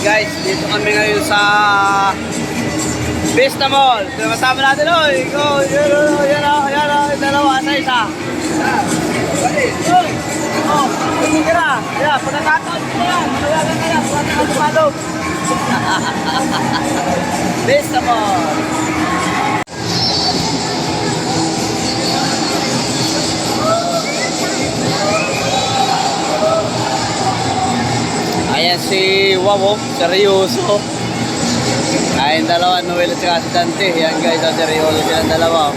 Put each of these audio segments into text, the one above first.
Guys, dito kami ngayon sa Vista Mall. Kasama natin, oy. Go, yan o, dalawa sa isa. Oh, sige na. Yan, pagkakataon ko yan. Malawagan ka yan, pagkakataon. Vista Mall. Ayan si Wawo, seryoso. Kain dalawa, Noel at saka si Dante. Yan guys, seryoso silang dalawa.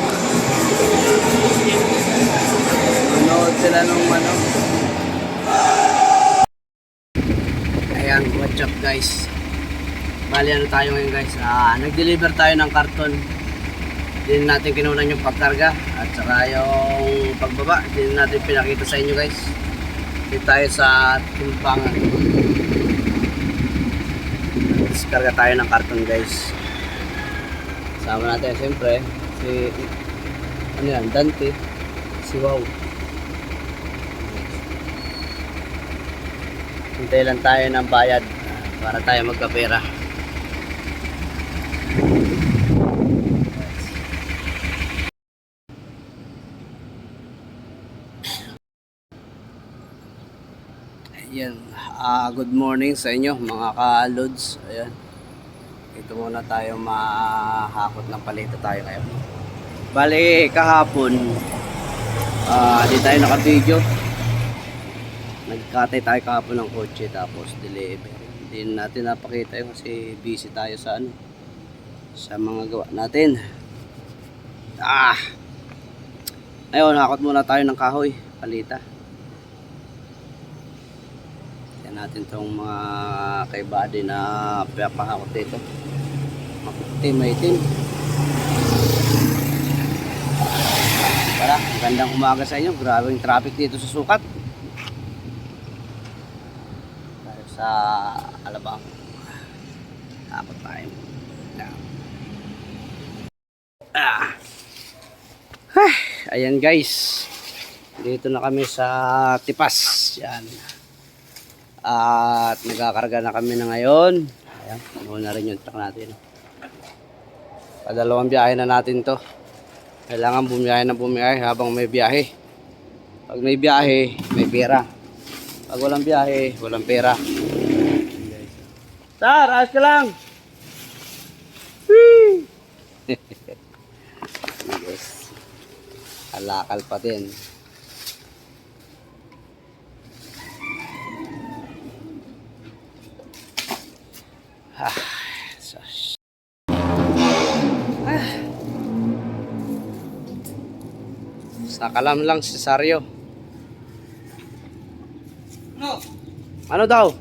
Manood sila nung ano. Ayan, what's up guys. Bali ano tayo ngayon guys. Nag-deliver tayo ng karton. Hindi natin kinunan yung pagkarga at saka yung pagbaba. Hindi natin pinakita sa inyo guys. Dito tayo sa Timpangan. Karga tayo ng karton guys. Sama natin siyempre si ano yan, Dante, si Wow. Hintay lang tayo ng bayad para tayo magkapera. Ayan, good morning sa inyo mga ka-loads. Ayan, ito muna tayo mahakot ng palito tayo ngayon. Bali kahapon di tayo naka-video. Nagkatay tayo kahapon ng kotse tapos deliver. Hindi natin napakita yun kasi busy tayo sa ano, sa mga gawa natin. Ayun, hakot muna tayo ng kahoy palita. Natin tong mga kay body na pahakot dito. Maitim. Para magandang umaga sa inyo. Grabe yung traffic dito sa Sukat. Tayo sa Alabang. Hakot tayo. Ayan guys. Dito na kami sa Tipas. Yan. At nagkakarga na kami na ngayon. Ayan, muna rin yung truck natin. Padalawang biyahe na natin to. Kailangan bumiyahe habang may biyahe. Pag may biyahe, may pera. Pag walang biyahe, walang pera. Sir, ayos ka lang. Yes. Alakal pa din. Sakalam lang si Sario. Ano daw?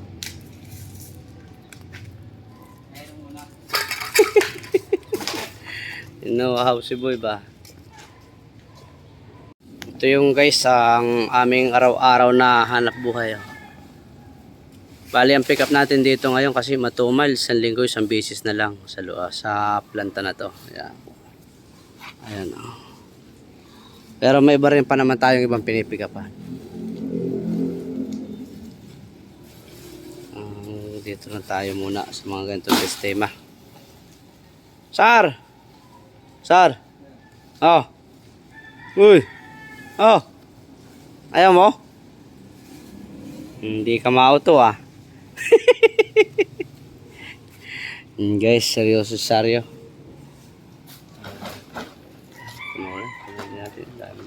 How si boy ba? Ito yung guys ang aming araw-araw na hanap buhay. Bali ang pick up natin dito ngayon kasi matumal, isang linggo, isang beses na lang sa planta na to. Ayan. Pero may iba rin pa naman tayong ibang pinipick up. Dito na tayo muna sa mga ganitong sistema. Sar! Oh! Uy! Oh! Ayaw mo? Hindi ka ma-auto Guys, seryoso Sario.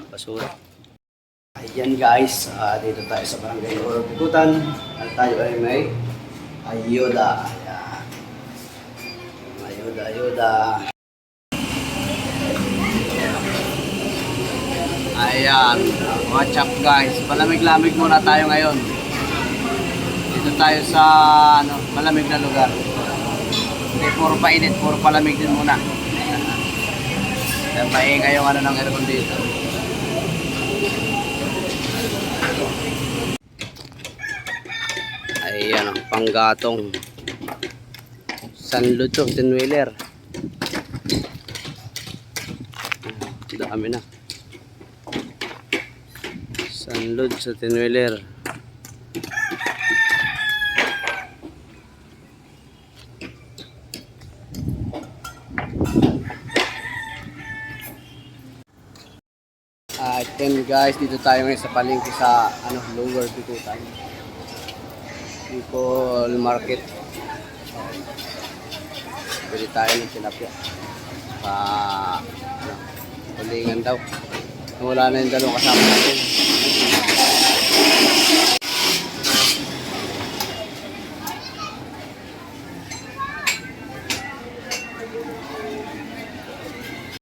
Basura. Ayan guys, dito tayo sa Barangay Oro Bikutan. At tayo ay may ayuda. Ayuda. Ayan, watch up guys. Malamig-lamig muna tayo ngayon. Dito tayo sa malamig na lugar. Hindi puro painit, puro palamig din muna. Kaya maingay yung ng aircon dito. Ayan ang panggatong Sanlud to, 10-wheeler. Dami na. Sanlud sa 10-wheeler. Alright, then guys, dito tayo ngayon sa palengke sa Lower Bikutan. People Market. Bili tayo ng tilapia. Tulingan daw. Wala na yung dalawang kasama natin.